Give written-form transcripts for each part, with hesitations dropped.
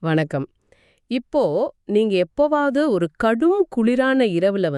வணக்கம். இப்போ நீங்க எப்போவாவது ஒரு கடும் குளிரான இரவுல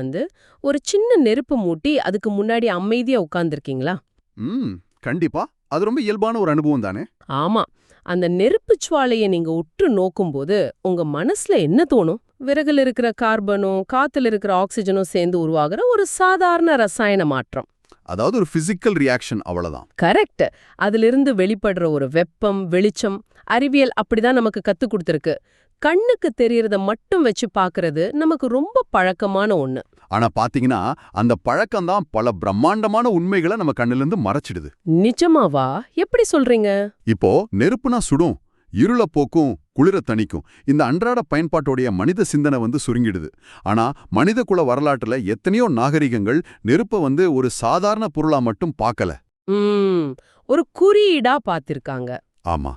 ஒரு சின்ன நெருப்பு மூட்டி அதுக்கு முன்னாடி அமைதியா உட்கார்ந்திருக்கீங்களா? ம் கண்டிப்பா. அது ரொம்ப இயல்பான ஒரு அனுபவம் தானே. ஆமா. அந்த நெருப்புச் சுவாலைய நீங்க உற்று நோக்கும்போது உங்க மனசுல என்ன தோணும்? விறகுல இருக்கிற கார்பனும் காத்துல இருக்கிற ஆக்சிஜனும் சேர்ந்து உருவாகுற ஒரு சாதாரண ரசாயன மாற்றம். அதாவது ஒரு பிசிக்கல் ரியாக்ஷன் அவ்வளவுதான். கரெக்ட். அதிலிருந்து வெளிப்படுற ஒரு வெப்பம், வெளிச்சம், அறிவியல் அப்படிதான் நமக்கு கத்துக் கொடுத்திருக்கு. கண்ணுக்கு தெரியறத மட்டும் வச்சு பார்க்கறது நமக்கு ரொம்ப பழக்கமான ஒண்ணு. ஆனா பாத்தீங்கன்னா அந்த பழக்கம் தான் பல பிரம்மாண்டமான உண்மைகளை நம்ம கண்ணுல இருந்து மறைச்சிடுது. நிஜமாவா? எப்படி சொல்றீங்க? இப்போ நெருப்புனா சுடும், இருள போக்கும், குளிர தணிக்கும். இந்த அன்றாட பயன்பாட்டோடைய மனித சிந்தனை சுருங்கிடுது. ஆனா மனித குல வரலாற்றுல எத்தனையோ நாகரிகங்கள் நெருப்ப ஒரு சாதாரண பொருளா மட்டும் பார்க்கல. ம், ஒரு குறியீடா பார்த்திருக்காங்க. ஆமா,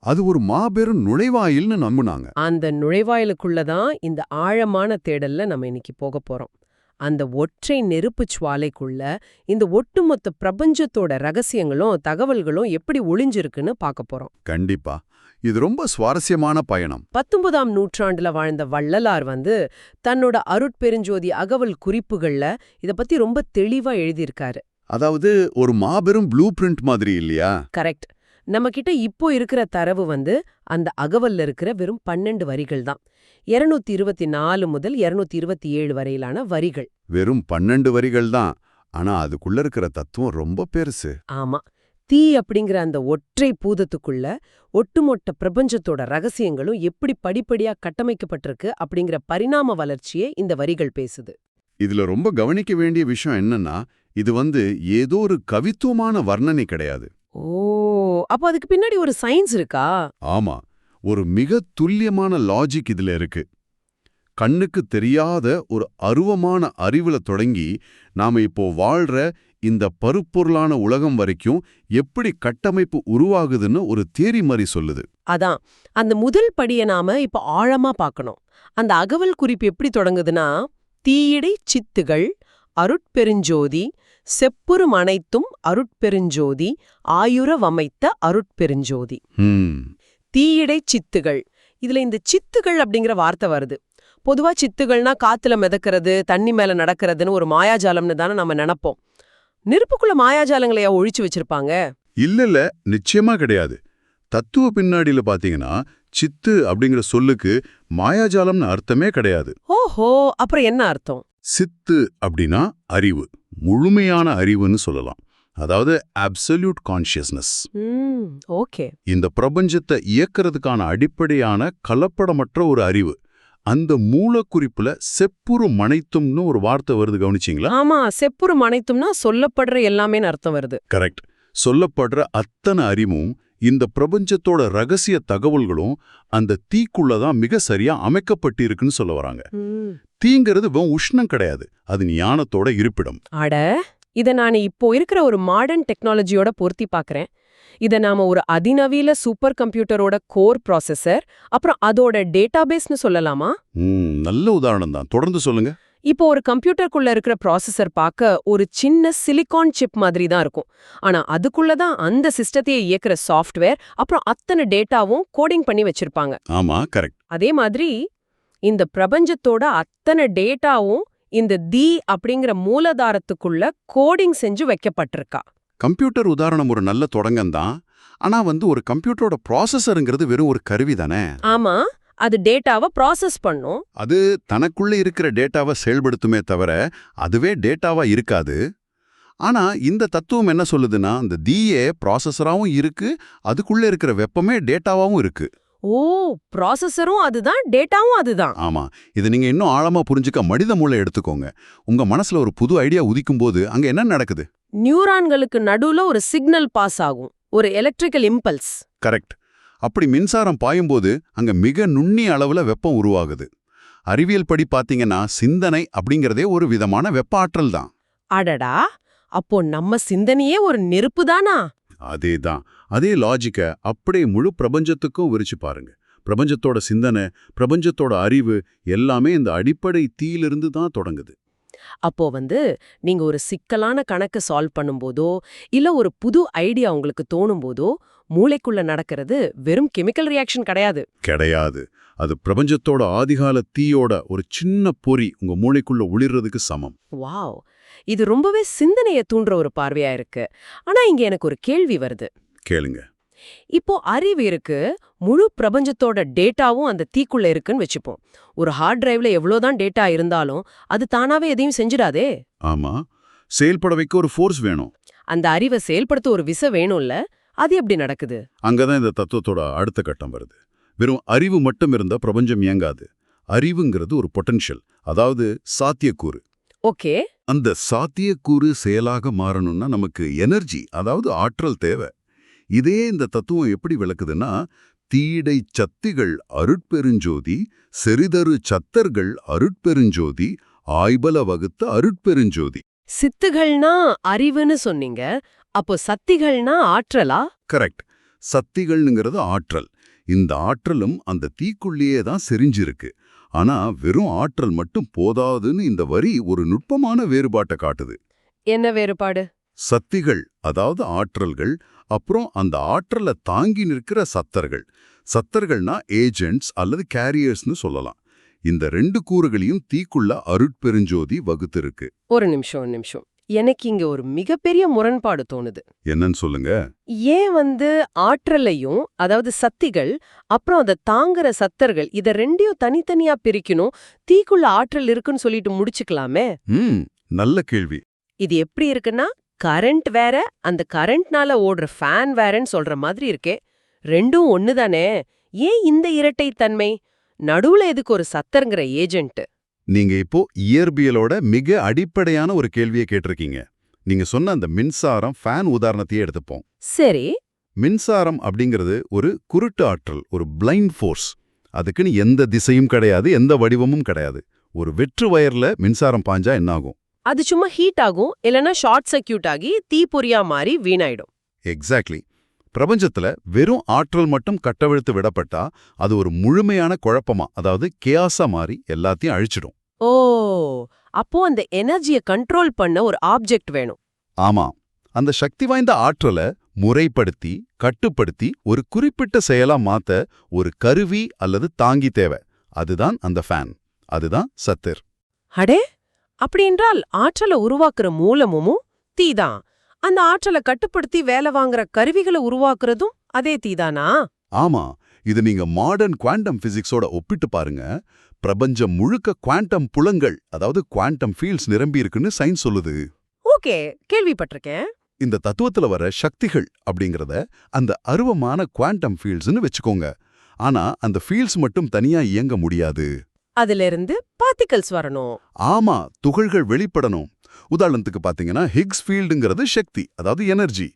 அது ஒரு மாபெரும் நுழைவாயில்னு நம்புனாங்க. அந்த நுழைவாயிலுக்குள்ள தான் இந்த ஆழமான தேடல்ல நம்ம இன்னைக்கு போக போறோம். அந்த ஒற்றை நெருப்புச் சுவாலைக்குள்ள இந்த ஒட்டுமொத்த பிரபஞ்சத்தோட ரகசியங்களும் தகவல்களும் எப்படி ஒளிஞ்சிருக்குன்னு பார்க்க போறோம். கண்டிப்பா. இது ரொம்ப சுவாரஸ்யமான பயணம். 19ஆம் நூற்றாண்டுல வாழ்ந்த வள்ளலார் தன்னோட அருட்பெருஞ்சோதி அகவல் குறிப்புகள்ல இத பத்தி ரொம்ப தெளிவா எழுதியிருக்காரு. அதாவது ஒரு மாபெரும் ப்ளூ பிரிண்ட் மாதிரி இல்லையா? கரெக்ட். நம்ம கிட்ட இப்போ இருக்கிற தரவு அந்த அகவல்ல இருக்கிற வெறும் 12 வரிகள் தான். 224 முதல் 227 வரையிலான வரிகள். வெறும் 12 வரிகள் தான். ஆனா அதுக்குள்ள இருக்கிற தத்துவம் ரொம்ப பெருசு. ஆமா. தீ அப்படிங்கிற அந்த ஒற்றை பூதத்துக்குள்ள ஒட்டுமொத்த பிரபஞ்சத்தோட ரகசியங்களும் எப்படி படிப்படியா கட்டமைக்கப்பட்டிருக்கு அப்படிங்கிற பரிணாம வளர்ச்சியே இந்த வரிகள் பேசுது. இதுல ரொம்ப கவனிக்க வேண்டிய விஷயம் என்னன்னா, இது ஏதோ ஒரு கவித்துவமான வர்ணனை கிடையாது. ஓ, அப்போ அதுக்கு பின்னாடி ஒரு சயின்ஸ் இருக்கா? ஆமா, ஒரு மிக துல்லியமான லாஜிக் இதுல இருக்கு. கண்ணுக்கு தெரியாத ஒரு அருவமான அறிவுல தொடங்கி நாம இப்போ வாழ்ற இந்த பருப்பொருளான உலகம் வரைக்கும் எப்படி கட்டமைப்பு உருவாகுதுன்னு ஒரு தியரி மாதிரி சொல்லுது. அதான், அந்த முதல் படியை நாம இப்ப ஆழமா பார்க்கணும். அந்த அகவல் குறிப்பு எப்படி தொடங்குதுன்னா, தீயிடை சித்துகள் அருட்பெருஞ்சோதி செப்புரும் அனைத்தும் அருட்பெருஞ்சோதி ஆயுரவமைத்த அருட்பெருஞ்சோதி. தீயிடை சித்துகள். இதுல இந்த சித்துகள் அப்படிங்கிற வார்த்தை வருது. பொதுவா சித்துகள்னா காத்துல மிதக்கிறது, தண்ணி மேல நடக்கிறதுன்னு ஒரு மாயாஜாலம்னு தானே நம்ம நினைப்போம். நெருப்புக்குள்ள மாயாஜாலங்களையா ஒழிச்சு வச்சிருப்பாங்க? இல்ல, நிச்சயமா கிடையாது. தத்துவ பின்னாடியில பாத்தீங்கன்னா சித்து அப்படிங்கிற சொல்லுக்கு மாயாஜாலம்னு அர்த்தமே கிடையாது. ஓஹோ, அப்புறம் என்ன அர்த்தம்? சித்து அப்படின்னா அறிவு, முழுமையான அறிவுன்னு சொல்லலாம். அதாவது அப்சல்யூட் கான்ஷியஸ்னஸ். ஓகே. இந்த பிரபஞ்சத்தை இயக்கிறதுக்கான அடிப்படையான கலப்படமற்ற ஒரு அறிவு. அந்த மூலக்குறிப்புல செப்புரு மனைத்தும்னு ஒரு வார்த்தை வருது, கவனிச்சிங்களா? ஆமா, செப்புரு மனைத்தும்னா சொல்லப்படுற எல்லாமே அர்த்தம் வருது. கரெக்ட். சொல்லப்படுற அத்தனை அறிவும் இந்த பிரபஞ்சத்தோட ரகசிய தகவல்களும் அந்த தீக்குள்ளதான் மிக சரியா அமைக்கப்பட்டிருக்குன்னு சொல்ல வராங்க. தீங்கிறது உஷ்ணம் கிடையாது, அது ஞானத்தோட இருப்பிடம். அட, இத நான் இப்போ இருக்கிற ஒரு மாடர்ன் டெக்னாலஜியோட பொருத்தி பார்க்கறேன். இத நாம ஒரு அதிநவீன சூப்பர் கம்ப்யூட்டரோட கோர் ப்ராசஸர் அப்புறம் அதோட டேட்டாபேஸ்னு சொல்லலாமா? நல்ல உதாரணம் தான், தொடர்ந்து சொல்லுங்க. இப்போ ஒரு கம்ப்யூட்டருக்குள்ள இருக்கிற ப்ராசஸர் பார்க்க ஒரு சின்ன சிலிகான் சிப் மாதிரி தான் இருக்கும். ஆனா அதுக்குள்ள தான் அந்த சிஸ்டத்தையே இயக்குற சாஃப்ட்வேர் அப்புறம் அத்தனை டேட்டாவும் கோடிங் பண்ணி வச்சிருப்பாங்க. ஆமா, கரெக்ட். அதே மாதிரி இந்த பிரபஞ்சத்தோட அத்தனை டேட்டாவும் இந்த தி அப்படிங்கிற மூலதாரத்துக்குள்ள கோடிங் செஞ்சு வைக்கப்பட்டிருக்கா. கம்ப்யூட்டர் உதாரணம் ஒரு நல்ல தொடங்கம்தான். ஆனா ஒரு கம்ப்யூட்டரோட ப்ராசஸருங்கிறது வெறும் ஒரு கருவி தானே. ஆமா, அது டேட்டாவை ப்ராசஸ் பண்ணும். அது தனக்குள்ள இருக்கிற டேட்டாவை செயல்படுத்துமே தவிர அதுவே டேட்டாவா இருக்காது. ஆனா இந்த தத்துவம் என்ன சொல்லுதுன்னா, அந்த தீயே ப்ராசஸராவும் இருக்கு, அதுக்குள்ள இருக்கிற வெப்பமே டேட்டாவாவும் இருக்கு. ஓ, ப்ராசஸரும் அதுதான், டேட்டாவும் அதுதான். ஆமா, இதை நீங்க இன்னும் ஆழமா புரிஞ்சுக்க மனித மூளை எடுத்துக்கோங்க. உங்க மனசுல ஒரு புது ஐடியா உதிக்கும் போது அங்க என்ன நடக்குது? நியூரான்களுக்கு நடுவுல ஒரு சிக்னல் பாஸ் ஆகும், ஒரு எலக்ட்ரிக்கல் இம்பல்ஸ். கரெக்ட். அப்படி மின்சாரம் பாயும்போது அங்க மிக நுண்ணிய அளவுல வெப்பம் உருவாகுது. அறிவியல் படி பாத்தீங்கன்னா சிந்தனை அப்படிங்கறதே ஒரு விதமான வெப்ப ஆற்றல் தான். அடடா, அப்போ நம்ம சிந்தனையே ஒரு நெருப்பு தானா? அதேதான். அதே லாஜிக்க அப்படியே முழு பிரபஞ்சத்துக்கும் விரிச்சு பாருங்க. பிரபஞ்சத்தோட சிந்தனை, பிரபஞ்சத்தோட அறிவு எல்லாமே இந்த அடிப்படை தீயிலிருந்து தான் தொடங்குது. அப்போ நீங்க ஒரு சிக்கலான கணக்கு சால்வ் பண்ணும்போதோ இல்ல ஒரு புது ஐடியா உங்களுக்கு தோணும் போதோ மூளைக்குள்ள நடக்கிறது வெறும் கெமிக்கல் ரியாக்ஷன் கிடையாது. கிடையாது. அது பிரபஞ்சத்தோட ஆதிகால தீயோட ஒரு சின்ன பொறி உங்க மூளைக்குள்ள ஒளிர்றதுக்கு சமம். வாவ், இது ரொம்பவே சிந்தனைய தூண்டுற ஒரு பார்வையா இருக்கு. ஆனா இங்க எனக்கு ஒரு கேள்வி வருது. கேளுங்க. இப்போ அறிவு இருக்கு, முழு பிரபஞ்சத்தோட டேட்டாவும் அந்த தீக்குள்ள இருக்குன்னு வச்சுப்போம். ஒரு ஹார்ட் டிரைவ்ல எவ்வளவுதான் டேட்டா இருந்தாலும் அது தானாவே எதையும் செஞ்சிடாதே. ஆமா, செயல்பட வைக்க ஒரு ஃபோர்ஸ் வேணும். அந்த அறிவை செயல்படுத்த ஒரு விசை வேணும்ல, அது எப்படி நடக்குது? அங்கதான் இந்த தத்துவத்தோட அடுத்த கட்டம் வருது. வெறும் அறிவு மட்டும் இருந்தா பிரபஞ்சம் இயங்காது. அறிவுங்கிறது ஒரு பொட்டன்ஷியல், அதாவது சாத்தியக்கூறு. ஓகே. அந்த சாத்தியக்கூறு செயலாக மாறணும்னா நமக்கு எனர்ஜி, அதாவது ஆற்றல் தேவை. இதே இந்த தத்துவம் எப்படி விளக்குதுன்னா, தீடை சத்திகள் அருட்பெருஞ்சோதி, செறிதரு சத்தர்கள் அருட்பெருஞ்சோதி, ஆய்பல வகுத்த அருட்பெருஞ்சோதி. சித்துகள்னா அறிவுன்னு சொன்னீங்க, அப்போ சத்திகள்னா ஆற்றலா? கரெக்ட். சத்திகள்ங்கிறது ஆற்றல். இந்த ஆற்றலும் அந்த தீக்குள்ளேயே தான் செறிஞ்சிருக்கு. ஆனா வெறும் ஆற்றல் மட்டும் போதாதுன்னு இந்த வரி ஒரு நுட்பமான வேறுபாட்டை காட்டுது. என்ன வேறுபாடு? சத்திகள் அதாவது ஆற்றல்கள், அப்புறம் அந்த ஆற்றலை தாங்கி நிற்கிற சத்தர்கள். சத்தர்கள்னா ஏஜென்ட்ஸ் அல்லது கேரியர்ஸ்னு சொல்லலாம். இந்த ரெண்டு கூறுகளையும் தீக்குள்ள அருட்பெருஞ்சோதி வகுத்திருக்கு. ஒரு நிமிஷம். எனக்கு இங்க ஒரு மிகப்பெரிய முரண்பாடு தோணுது. என்னன்னு சொல்லுங்க. ஏன் ஆற்றலையும், அதாவது சத்திகள், அப்புறம் அதை தாங்குற சத்தர்கள், இத ரெண்டையும் தனித்தனியா பிரிக்கணும்? தீக்குள்ள ஆற்றல் இருக்குன்னு சொல்லிட்டு முடிச்சுக்கலாமே. நல்ல கேள்வி. இது எப்படி இருக்குன்னா, கரண்ட் வேற, அந்த கரண்ட்னால ஓடுற ஃபேன் வேறன்னு சொல்ற மாதிரி இருக்கே. ரெண்டும் ஒண்ணுதானே? ஏன் இந்த இரட்டை தன்மை? நடுவுல எதுக்கு ஒரு சத்தர்ங்கிற ஏஜென்ட்? நீங்க இப்போ இயற்பியலோட மிக அடிப்படையான ஒரு கேள்வியை கேட்டிருக்கீங்க. நீங்க சொன்ன அந்த மின்சாரம் ஃபேன் உதாரணத்தையே எடுத்துப்போம். சரி. மின்சாரம் அப்படிங்கிறது ஒரு குருட்டு ஆற்றல், ஒரு பிளைண்ட் ஃபோர்ஸ். அதுக்குன்னு எந்த திசையும் கிடையாது, எந்த வடிவமும் கிடையாது. ஒரு வெற்று வயர்ல மின்சாரம் பாஞ்சா என்னாகும்? அது சும்மா ஹீட் ஆகும், இல்லனா ஷார்ட் சர்க்கியூட் ஆகி தீப்பொறியா மாறி வீணாயிடும். எக்ஸாக்ட்லி. பிரபஞ்சத்துல வெறும் ஆற்றல் மட்டும் கட்டவிழ்த்து விடப்பட்டா அது ஒரு முழுமையான குழப்பமா, அதாவது கேயாஸா மாறி எல்லாத்தையும் அழிச்சிடும். ஓ, அப்போ அந்த எனர்ஜியை கண்ட்ரோல் பண்ண ஒரு ஆப்ஜெக்ட் வேணும். ஆமா, அந்த சக்தி வாய்ந்த ஆற்றலை முறைப்படுத்தி கட்டுப்படுத்தி ஒரு குறிப்பிட்ட செயலா மாத்த ஒரு கருவி அல்லது தாங்கி தேவை. அதுதான் அந்த ஃபேன், அதுதான் சத்தர். அடே, அப்படின்றால் ஆற்றலை உருவாக்குற மூலமும் தீதான். அந்த ஆற்றலை கட்டுப்படுத்தி வேலை வாங்குற கருவிகளை உருவாக்குறதும் அதே தீதானா? ஆமா, இது நீங்க மாடர்ன் குவாண்டம் பிசிக்ஸோட ஒப்பிட்டு பாருங்க. பிரபஞ்சம் முழுக்க குவாண்டம் புலங்கள், அதாவது குவாண்டம் ஃபீல்ட்ஸ் நிரம்பி இருக்குன்னு சயின்ஸ் சொல்லுது. ஓகே, கேள்விப்பட்டிருக்கேன். இந்த தத்துவத்துல வர சக்திகள் அப்படிங்கறத அந்த அருவமான குவாண்டம் ஃபீல்ட்ஸ்னு வச்சுக்கோங்க. ஆனா அந்த ஃபீல்ட்ஸ் மட்டும் தனியா இயங்க முடியாது. அதுல இருந்து பார்ட்டிகல்ஸ் வரணும். ஆமா, துகள்கள் வெளிப்படணும். உதாரணத்துக்கு பாத்தீங்கன்னா ஹிக்ஸ் ஃபீல்டுங்கிறது சக்தி, அதாவது எனர்ஜி.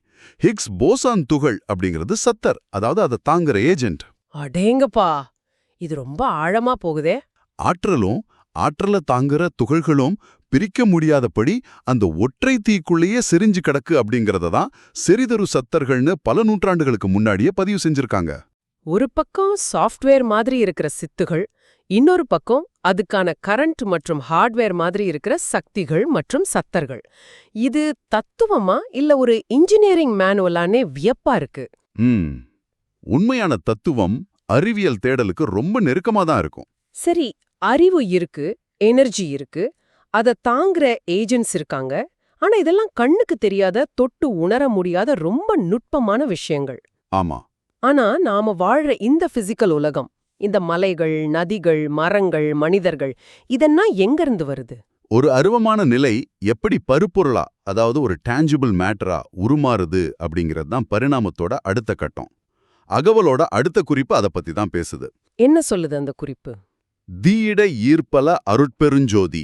ஹிக்ஸ் போசான் துகள் அப்படிங்கிறது சத்தர், அதாவது அதை தாங்குற ஏஜென்ட். அடேங்கப்பா, இது ரொம்ப ஆழமா போகுதே. ஆற்றலும் ஆற்றலை தாங்குற துகள்களும் பிரிக்க முடியாதபடி அந்த ஒற்றை தீக்குள்ளேயே செறிஞ்சு கிடக்கு அப்படிங்கறத தான் செறிதரு சத்தர்கள்னு பல நூற்றாண்டுகளுக்கு முன்னாடியே பதிவு செஞ்சிருக்காங்க. ஒரு பக்கம் சாஃப்ட்வேர் மாதிரி இருக்கிற சித்துகள், இன்னொரு பக்கம் அதுக்கான கரண்ட் மற்றும் ஹார்ட்வேர் மாதிரி இருக்கிற சக்திகள் மற்றும் சத்தர்கள். இது தத்துவமா இல்ல ஒரு இன்ஜினியரிங் மேனுவலானே வியப்பா இருக்கு. உண்மையான தத்துவம் அறிவியல் தேடலுக்கு ரொம்ப நெருக்கமா தான் இருக்கும். சரி, அறிவு இருக்கு, எனர்ஜி இருக்கு, அதை தாங்குற ஏஜென்ட்ஸ் இருக்காங்க. ஆனா இதெல்லாம் கண்ணுக்கு தெரியாத, தொட்டு உணர முடியாத ரொம்ப நுட்பமான விஷயங்கள். ஆமா. ஆனா நாம வாழ்ற இந்த பிசிக்கல் உலகம், இந்த மலைகள், நதிகள், மரங்கள், மனிதர்கள், இதெல்லாம் எங்கிருந்து வருது? ஒரு அருவமான நிலை எப்படி பருப்பொருளா, அதாவது ஒரு டான்ஜிபிள் மேட்டரா உருமாறுது அப்படிங்கிறது தான் பரிணாமத்தோட அடுத்த கட்டம். அகவலோட அடுத்த குறிப்பு அதை பத்தி தான் பேசுது. என்ன சொல்லுது அந்த குறிப்பு? தீயிட ஈர்ப்பல அருட்பெருஞ்சோதி,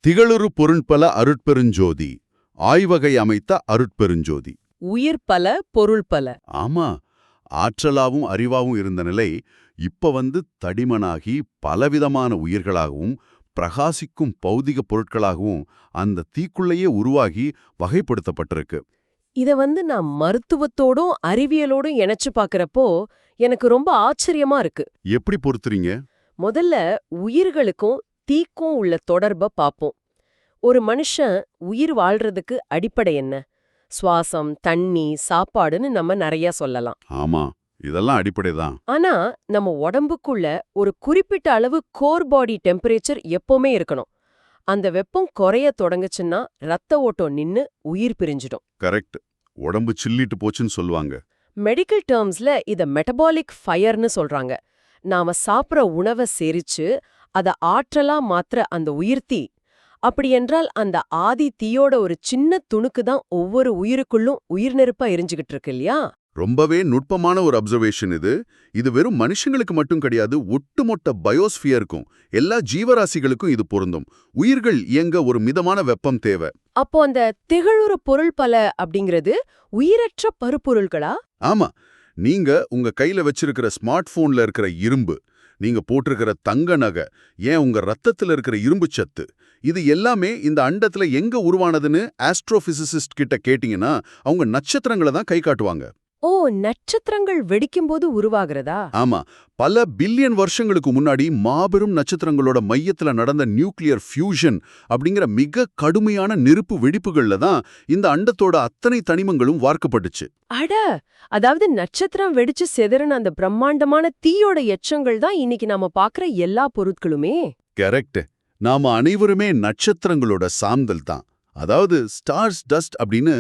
திகழுறு பொருண்பல அருட்பெருஞ்சோதி, ஆய்வகை அமைத்த அருட்பெருஞ்சோதி. உயிர் பல, பொருள் பல. ஆமா, ஆற்றலாவும் அறிவாவும் இருந்த நிலை இப்ப தடிமனாகி பலவிதமான உயிர்களாகவும் பிரகாசிக்கும் பௌதிக பொருட்களாகவும் அந்த தீக்குள்ளேயே உருவாகி வகைப்படுத்தப்பட்டிருக்கு. இத நான் மருத்துவத்தோடும் அறிவியலோடும் இணைச்சு பாக்குறப்போ எனக்கு ரொம்ப ஆச்சரியமா இருக்கு. எப்படி பொறுத்துறீங்க? முதல்ல உயிர்களுக்கும் தீக்கும் உள்ள தொடர்ப பாப்போம். ஒரு மனுஷன் உயிர் வாழ்றதுக்கு அடிப்படை என்ன? சுவாசம், தண்ணி, சாப்பாடுன்னு நம்ம நிறைய சொல்லலாம். ஆமா, இதெல்லாம் அடிப்படைதான். ஆனா நம்ம உடம்புக்குள்ள ஒரு குறிப்பிட்ட அளவு கோர் பாடி டெம்பரேச்சர் எப்பவுமே இருக்கணும். அந்த வெப்பம் குறைய தொடங்குச்சுன்னா ரத்த ஓட்டம் நின்னு உயிர் பிரிஞ்சிடும். கரெக்ட். உடம்பு சில்லிட்டு போச்சுன்னு சொல்லுவாங்க. மெடிக்கல் டேர்ம்ஸ்ல இத மெட்டபாலிக் ஃபயர்னு சொல்றாங்க. நாம சாப்பிட்ற உணவை செரிச்சு அத ஆற்றலா மாத்துற அந்த உயிர்த்தீ. அப்படியென்றால் அந்த ஆதி தீயோட ஒரு சின்ன துணுக்கு தான் ஒவ்வொரு உயிருக்குள்ளும் உயிர் நெருப்பா எரிஞ்சுகிட்டு இருக்கு இல்லையா? ரொம்பவே நுட்பமான ஒரு அப்சர்வேஷன் இது. இது வெறும் மனுஷங்களுக்கு மட்டும் கிடையாது, ஒட்டுமொத்த பயோஸ்பியருக்கும் எல்லா ஜீவராசிகளுக்கும் இது பொருந்தும். உயிர்கள் இயங்க ஒரு மிதமான வெப்பம் தேவை. அப்போ அந்த திகழுற பொருள் பல அப்படிங்கிறது உயிரற்ற பருப்பொருள்களா? ஆமா, நீங்க உங்க கையில வச்சிருக்கிற ஸ்மார்ட் போன்ல இருக்கிற இரும்பு, நீங்க போட்டிருக்கிற தங்க நகை, ஏன் உங்க ரத்தத்துல இருக்கிற இரும்பு சத்து, இது எல்லாமே இந்த அண்டத்துல எங்க உருவானதுன்னு ஆஸ்ட்ரோபிசிசிஸ்ட் கிட்ட கேட்டீங்கன்னா அவங்க நட்சத்திரங்களை தான் கை காட்டுவாங்க. ஓ, நட்சத்திரங்கள் வெடிக்கும்போது உருவாகிறதா? ஆமா, பல பில்லியன் வருஷங்களுக்கு முன்னாடி மாபெரும் நட்சத்திரங்களோட மையத்துல நடந்த நியூக்ளியர் ஃபியூஷன் அப்படிங்கிற மிக கடுமையான நெருப்பு வெடிப்புகள்ல தான் இந்த அண்டத்தோட அத்தனை தனிமங்களும் வார்க்கப்பட்டுச்சு. அட, அதாவது நட்சத்திரம் வெடிச்சு செதறின அந்த பிரம்மாண்டமான தீயோட எச்சங்கள் தான் இன்னைக்கு நாம பாக்குற எல்லா பொருட்களுமே. கரெக்ட். நாம அனைவருமே நட்சத்திரங்களோட சாம்பல் தான். அதாவது ஸ்டார்ஸ் டஸ்ட் அப்படின்னு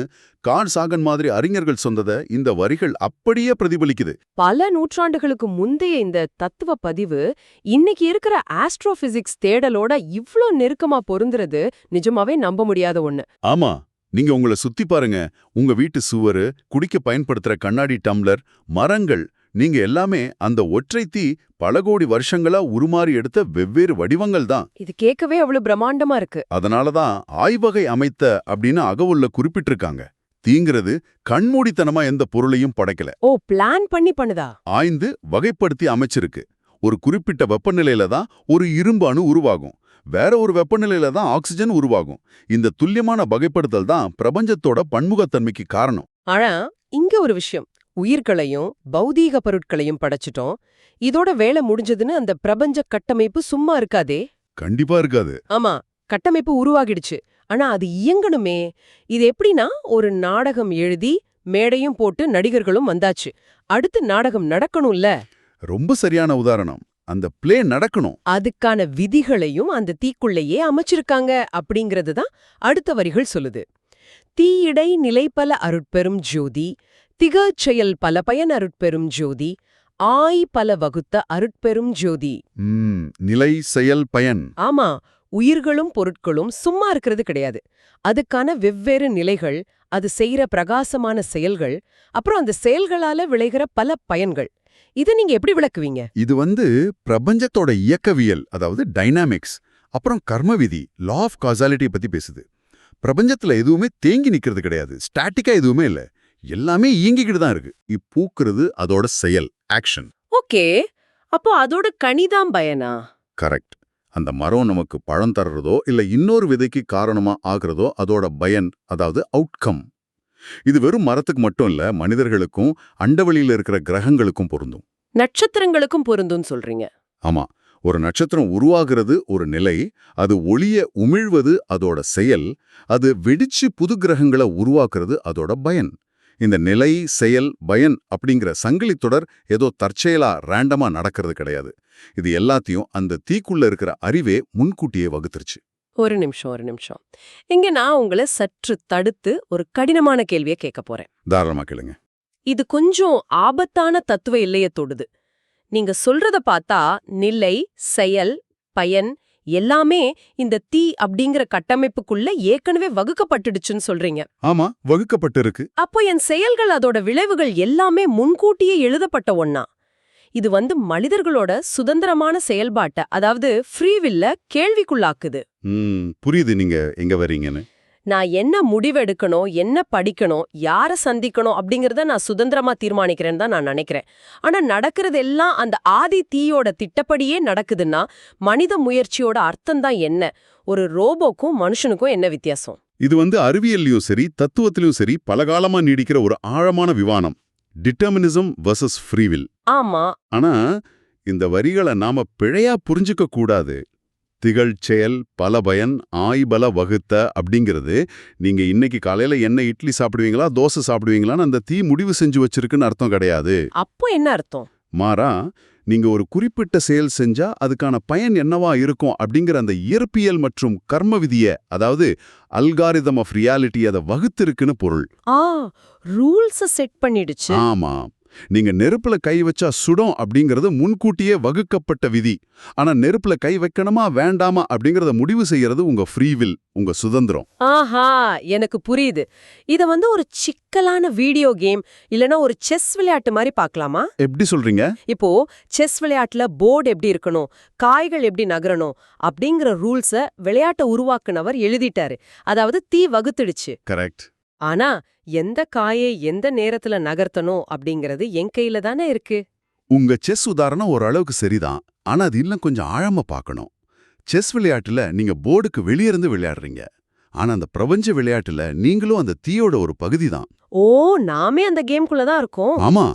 கார்ல் சாகன் மாதிரி அறிஞர்கள் சொன்னதை இந்த வரிகள் அப்படியே பிரதிபலிக்குது. பல நூற்றாண்டுகளுக்கு முந்தைய இந்த தத்துவ பதிவு இன்னைக்கு இருக்கிற ஆஸ்ட்ரோபிசிக்ஸ் தேடலோட இவ்ளோ நெருக்கமா பொருந்துறது நிஜமாவே நம்ப முடியாத ஒண்ணு. ஆமா, நீங்க உங்களை சுத்தி பாருங்க. உங்க வீட்டு சுவரு, குடிக்க பயன்படுத்துற கண்ணாடி டம்ளர், மரங்கள், நீங்க எல்லாமே அந்த ஒற்றை தீ பல கோடி வருஷங்களா உருமாறி எடுத்த வெவ்வேறு வடிவங்கள் தான். இது கேட்கவே அவ்வளவு பிரம்மாண்டமா இருக்கு. அதனாலதான் ஆய்வகை அமைத்த அப்படின்னு அகவுள்ள குறிப்பிட்டிருக்காங்க. தீங்கிறது கண்மூடித்தனமா எந்த பொருளையும் படைக்கல. ஓ, பிளான் பண்ணி பண்ணுதா? ஆய்ந்து வகைப்படுத்தி அமைச்சிருக்கு. ஒரு குறிப்பிட்ட வெப்பநிலையில தான் ஒரு இரும்பு அணு உருவாகும், வேற ஒரு வெப்பநிலையில தான் ஆக்சிஜன் உருவாகும். இந்த துல்லியமான வகைப்படுத்தல் தான் பிரபஞ்சத்தோட பன்முகத்தன்மைக்கு காரணம். ஆனா இங்க ஒரு விஷயம், உயிர்களையும் பௌதீக பொருட்களையும் படைச்சிட்டோம், இதோட வேலை முடிஞ்சதுன்னு அந்த பிரபஞ்ச கட்டமைப்பு சும்மா இருக்காதே. கண்டிப்பா இருக்காது. ஆமா, கட்டமைப்பு உருவாகிடுச்சு. ஆனா அது இயங்கணுமே. இது எப்படின்னா, ஒரு நாடகம் எழுதி மேடையும் போட்டு நடிகர்களும் வந்தாச்சு. அடுத்து நாடகம் நடக்கணும்ல. ரொம்ப சரியான உதாரணம். அந்த பிளே நடக்கணும். அதுக்கான விதிகளையும் அந்த தீக்குள்ளேயே அமைச்சிருக்காங்க அப்படிங்கிறது தான் அடுத்த வரிகள் சொல்லுது. தீயிடை நிலைப்பல அருட்பெரும் ஜோதி, திகச் செயல் பல பயன் அருட்பெரும் ஜோதி, ஆய் பல வகுத்த அருட்பெரும் ஜோதி. நிலை, செயல், பயன். ஆமா, உயிர்களும் பொருட்களும் சும்மா இருக்கிறது கிடையாது. அதுக்கான வெவ்வேறு நிலைகள், அது செய்யற பிரகாசமான செயல்கள், அப்புறம் அந்த செயல்களால விளைகிற பல பயன்கள். இதை நீங்க எப்படி விளக்குவீங்க? இது பிரபஞ்சத்தோட இயக்கவியல், அதாவது டைனாமிக்ஸ், அப்புறம் கர்ம விதி, லா ஆஃப் காசாலிட்டி பத்தி பேசுது. பிரபஞ்சத்துல எதுவுமே தேங்கி நிக்கிறது கிடையாது, ஸ்டாட்டிக்கா எதுவுமே இல்ல, எல்லாமே இயங்கிக்கிட்டு தான் இருக்கு. பூக்கிறது அதோட செயல், ஆக்ஷன். ஓகே, அப்போ அதோட கனிதான் பயனா? கரெக்ட். அந்த மரம் நமக்கு பழம் தர்றதோ இல்ல இன்னொரு விதைக்கு காரணமா ஆகுறதோ அதோட பயன், அதாவது அவுட்கம். இது வெறும் மரத்துக்கு மட்டும் இல்ல, மனிதர்களுக்கும் அண்டவெளியில இருக்கிற கிரகங்களுக்கும் பொருந்தும். நட்சத்திரங்களுக்கும் பொருந்தும் சொல்றீங்க? ஆமா, ஒரு நட்சத்திரம் உருவாகிறது ஒரு நிலை, அது ஒளிய உமிழ்வது அதோட செயல், அது வெடிச்சு புது கிரகங்களை உருவாக்குறது அதோட பயன். இந்த நிலை, செயல், பயன் அப்படிங்கிற சங்கிலி தொடர் ஏதோ தற்செயலா ரேண்டமா நடக்கிறது கிடையாது. இது எல்லாத்தையும் அந்த தீக்குள்ள இருக்கிற அறிவே முன்கூட்டியே வகுத்துருச்சு. ஒரு நிமிஷம். இங்க நான் உங்களை சற்று தடுத்து ஒரு கடினமான கேள்வியை கேட்க போறேன். தாராளமா கேளுங்க. இது கொஞ்சம் ஆபத்தான தத்துவ எல்லையை தொடுது. நீங்க சொல்றத பார்த்தா நிலை, செயல், பயன் எல்லாமே இந்த தீ அப்படிங்கிற கட்டமைப்புக்குள்ள ஏற்கனவே வகுக்கப்பட்டுடுச்சுன்னு சொல்றீங்க. ஆமா, வகுக்கப்பட்டிருக்கு. அப்போ என் செயல்கள், அதோட விளைவுகள் எல்லாமே முன்கூட்டியே எழுதப்பட்ட ஒண்ணா? இது மனிதர்களோட சுதந்திரமான செயல்பாட்டை, அதாவது ஃப்ரீவில்ல கேள்விக்குள்ளாக்குது. புரியுது நீங்க எங்க வரீங்கன்னு. நான் என்ன முடிவெடுக்கணும், என்ன படிக்கணும், யாரை சந்திக்கணும் அப்படிங்கறத நான் சுதந்திரமா தீர்மானிக்கிறேன்னு தான் நான் நினைக்கிறேன். ஆனா நடக்கிறது எல்லாம் அந்த ஆதி தீயோட திட்டப்படியே நடக்குதுன்னா மனித முயற்சியோட அர்த்தம் தான் என்ன? ஒரு ரோபோக்கும் மனுஷனுக்கும் என்ன வித்தியாசம்? இது அறிவியல்லையும் சரி தத்துவத்திலையும் சரி பலகாலமா நீடிக்கிற ஒரு ஆழமான விவாதம். Determinism versus free will. ஆமா. ஆனா இந்த வரிகளை நாம பிழையா புரிஞ்சுக்க கூடாது. திகழ்ச்செயல் பலபயன் ஆய்பல வகுத்த அப்படிங்கிறது நீங்க இன்னைக்கு காலையில என்ன இட்லி சாப்பிடுவீங்களா தோசை சாப்பிடுவீங்களான்னு அந்த தீ முடிவு செஞ்சு வச்சிருக்குன்னு அர்த்தம் கிடையாது. அப்போ என்ன அர்த்தம்? மாறா நீங்க ஒரு குறிப்பிட்ட செயல் செஞ்சா அதுக்கான பயன் என்னவா இருக்கும் அப்படிங்கிற அந்த இயற்பியல் மற்றும் கர்ம விதிய அதாவது அல்காரிதம் ஆஃப் ரியாலிட்டி அதை வகுத்திருக்குன்னு பொருள். ரூல்ஸ செட் பண்ணிடுச்சு. ஆமா, நீங்க நெருப்புல கை வச்சா சுடும் அப்படிங்கறது முன்கூட்டியே வகுக்கப்பட்ட விதி. ஆனா நெருப்புல கை வைக்கணுமா வேண்டாமா அப்படிங்கறத முடிவு செய்யறது உங்க ஃப்ரீவில், உங்க சுதந்திரம். ஆஹா, எனக்கு புரியுது. இத ஒரு சிக்கலான வீடியோ கேம் இல்லனா ஒரு செஸ் விளையாட்டு மாதிரி பார்க்கலாமா? எப்படி சொல்றீங்க? இப்போ செஸ் விளையாட்டுல போர்டு எப்படி இருக்கணும், காய்கள் எப்படி நகரணும் அப்படிங்கிற ரூல்ஸ விளையாட்டை உருவாக்குனவர் எழுதிட்டாரு. அதாவது தீ வகுத்துடுச்சு. கரெக்ட். ஆனா எந்த காயை எந்த நேரத்துல நகர்த்தணும் அப்படிங்கறது என் கையில தானே இருக்கு. உங்க செஸ் உதாரணம் ஓரளவுக்கு சரிதான். ஆனா அது இன்னும் கொஞ்சம் ஆழமா பார்க்கணும். செஸ் விளையாட்டுல நீங்க போர்டுக்கு வெளியே இருந்து விளையாடுறீங்க. ஆனா அந்த பிரபஞ்ச விளையாட்டுல நீங்களும் அந்த தீயோட ஒரு பகுதி தான். ஓ, நாமே அந்த கேம்குள்ள தான் இருக்கோம். ஆமா,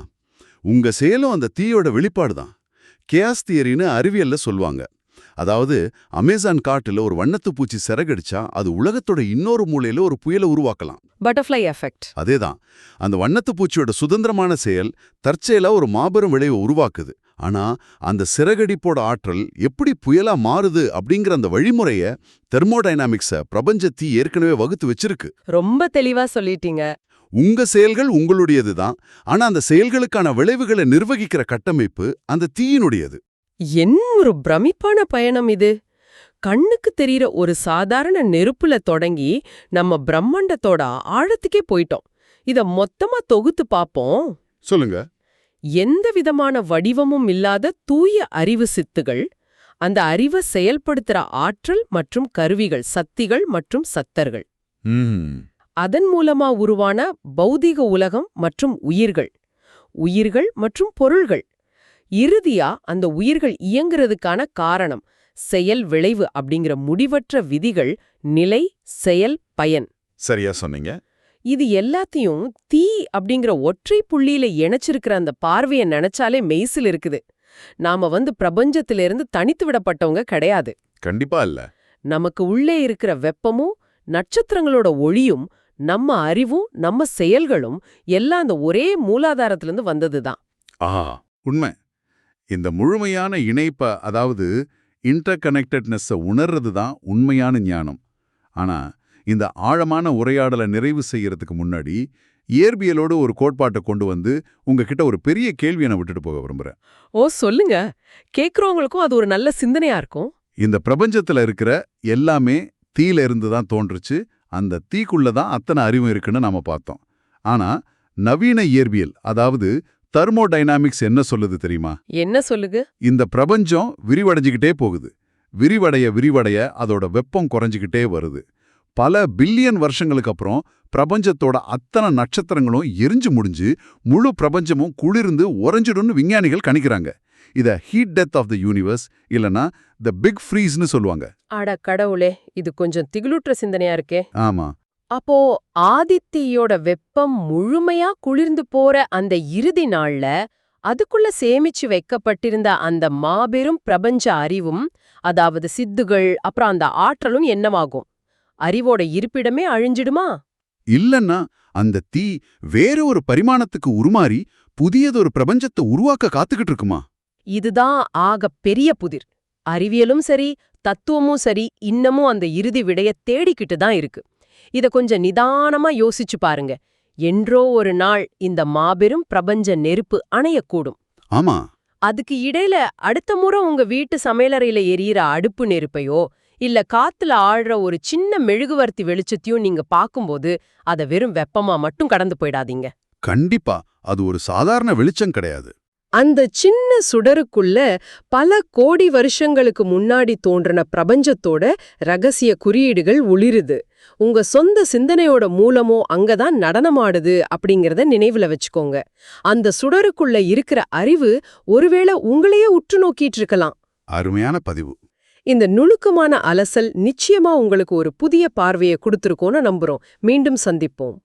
உங்க செயலும் அந்த தீயோட வெளிப்பாடு தான். கேஸ் தியரின்னு அறிவியல்ல சொல்லுவாங்க. அதாவது அமேசான் காட்டுல ஒரு வண்ணத்து பூச்சி சிறகடிச்சா அது உலகத்தோட இன்னொரு மூலையில ஒரு புயலை உருவாக்கலாம். Butterfly effect. அதேதான், அந்த வண்ணத்து பூச்சியோட சுதந்திரமான செயல் தற்செயலா ஒரு மாபெரும் விளைவை உருவாக்குது. ஆனா அந்த சிறகடிப்போட ஆற்றல் எப்படி புயலா மாறுது அப்படிங்கிற அந்த வழிமுறைய தெர்மோடைனாமிக்ஸ பிரபஞ்ச தீ ஏற்கனவே வகுத்து வச்சிருக்கு. ரொம்ப தெளிவா சொல்லிட்டீங்க. உங்க செயல்கள் உங்களுடையதுதான். ஆனா அந்த செயல்களுக்கான விளைவுகளை நிர்வகிக்கிற கட்டமைப்பு அந்த தீயினுடையது. என்ன ஒரு பிரமிப்பான பயணம் இது! கண்ணுக்கு தெரியற ஒரு சாதாரண நெருப்புல தொடங்கி நம்ம பிரம்மாண்டத்தோட ஆழத்துக்கே போயிட்டோம். இத மொத்தமா தொகுத்து பாப்போம். சொல்லுங்க. எந்த விதமான வடிவமும் இல்லாத தூய அறிவு சித்துகள், அந்த அறிவை செயல்படுத்துற ஆற்றல் மற்றும் கருவிகள், சக்திகள் மற்றும் சத்தர்கள். அதன் மூலமா உருவான பௌதிக உலகம் மற்றும் உயிர்கள் மற்றும் பொருள்கள். இறுதியா அந்த உயிர்கள் இயங்குறதுக்கான காரணம், செயல் விளைவு அப்படிங்கிற முடிவற்ற விதிகள், நிலை, செயல், பயன். சரியா சொன்னீங்க. இது எல்லாத்தையும் தீ அப்படிங்கிற ஒற்றை புள்ளியில இணைச்சிருக்கிற அந்த பார்வைய நினைச்சாலே மெய்சில் இருக்குது. நாம பிரபஞ்சத்திலிருந்து தனித்து விடப்பட்டவங்க கிடையாது. கண்டிப்பா இல்ல. நமக்கு உள்ளே இருக்கிற வெப்பமும் நட்சத்திரங்களோட ஒளியும் நம்ம அறிவும் நம்ம செயல்களும் எல்லாம் அந்த ஒரே மூலாதாரத்திலிருந்து வந்ததுதான். உண்மை. இந்த முழுமையான இணைப்ப அதாவது இன்டர் கனெக்டட்னஸை உணர்றது தான் உண்மையான ஞானம். ஆனா இந்த ஆழமான உரையாடலை நிறைவு செய்யறதுக்கு முன்னாடி இயற்பியலோடு ஒரு கோட்பாட்டை கொண்டு வந்து உங்ககிட்ட ஒரு பெரிய கேள்வியை நான் விட்டுட்டு போக விரும்புறேன். ஓ, சொல்லுங்க. கேக்குறவங்களுக்கும் அது ஒரு நல்ல சிந்தனையா இருக்கும். இந்த பிரபஞ்சத்துல இருக்கிற எல்லாமே தீயில இருந்து தான் தோன்றுச்சு. அந்த தீக்குள்ள தான் அத்தனை அறிவும் இருக்குன்னு நாம பார்த்தோம். ஆனா நவீன இயற்பியல் அதாவது தெர்மோடைனாமிக்ஸ் என்ன சொல்லுது தெரியுமா? என்ன சொல்லுங்க? இந்த பிரபஞ்சம் விரிவடைஞ்சுக்கிட்டே போகுது. விரிவடைய அதோட வெப்பம் குறைஞ்சிக்கிட்டே வருது. பல பில்லியன் வருஷங்களுக்கு அப்புறம் பிரபஞ்சத்தோட அத்தனை நட்சத்திரங்களும் எரிஞ்சு முடிஞ்சு முழு பிரபஞ்சமும் குளிர்ந்து உறைஞ்சிடும்னு விஞ்ஞானிகள் கணிக்கிறாங்க. இத heat death of the universe இல்லனா த பிக் ஃப்ரீஸ்னு சொல்லுவாங்க. அட கடவுளே, இது கொஞ்சம் திகிலுற்ற சிந்தனையா இருக்கே. ஆமா. அப்போ ஆதித்தியோட வெப்பம் முழுமையா குளிர்ந்து போற அந்த இறுதி நாள்ல அதுக்குள்ள சேமிச்சு வைக்கப்பட்டிருந்த அந்த மாபெரும் பிரபஞ்ச அறிவும், அதாவது சித்துகள் அப்புறம் அந்த ஆற்றலும் என்னவாகும்? அறிவோட இருப்பிடமே அழிஞ்சிடுமா? இல்லன்னா அந்த தீ வேற ஒரு பரிமாணத்துக்கு உருமாறி புதியதொரு பிரபஞ்சத்தை உருவாக்க காத்துக்கிட்டு இருக்குமா? இதுதான் ஆக பெரிய புதிர். அறிவியலும் சரி தத்துவமும் சரி இன்னமும் அந்த இறுதி விடைய தேடிக்கிட்டு தான் இருக்கு. இத கொஞ்சம் நிதானமா யோசிச்சு பாருங்க. என்றோ ஒரு நாள் இந்த மாபெரும் பிரபஞ்ச நெருப்பு அணையக்கூடும். ஆமா. அதுக்கு இடையில அடுத்த முறை உங்க வீட்டு சமையலறையில எரியிற அடுப்பு நெருப்பையோ இல்ல காத்துல ஆழ்ற ஒரு சின்ன மெழுகுவர்த்தி வெளிச்சத்தையும் நீங்க பாக்கும்போது அத வெறும் வெப்பமா மட்டும் கடந்து போயிடாதீங்க. கண்டிப்பா அது ஒரு சாதாரண வெளிச்சம் கிடையாது. அந்த சின்ன சுடருக்குள்ள பல கோடி வருஷங்களுக்கு முன்னாடி தோன்றின பிரபஞ்சத்தோட ரகசிய குறியீடுகள் ஒளிருது. உங்க சொந்த சிந்தனையோட மூலமோ அங்கதான் நடனமாடுது அப்படிங்கறத நினைவுல வச்சுக்கோங்க. அந்த சுடருக்குள்ள இருக்கிற அறிவு ஒருவேளை உங்களையே உற்று நோக்கிட்டு இருக்கலாம். அருமையான பதிவு. இந்த நுணுக்கமான அலசல் நிச்சயமா உங்களுக்கு ஒரு புதிய பார்வையை கொடுத்திருக்கோன்னு நம்புறோம். மீண்டும் சந்திப்போம்.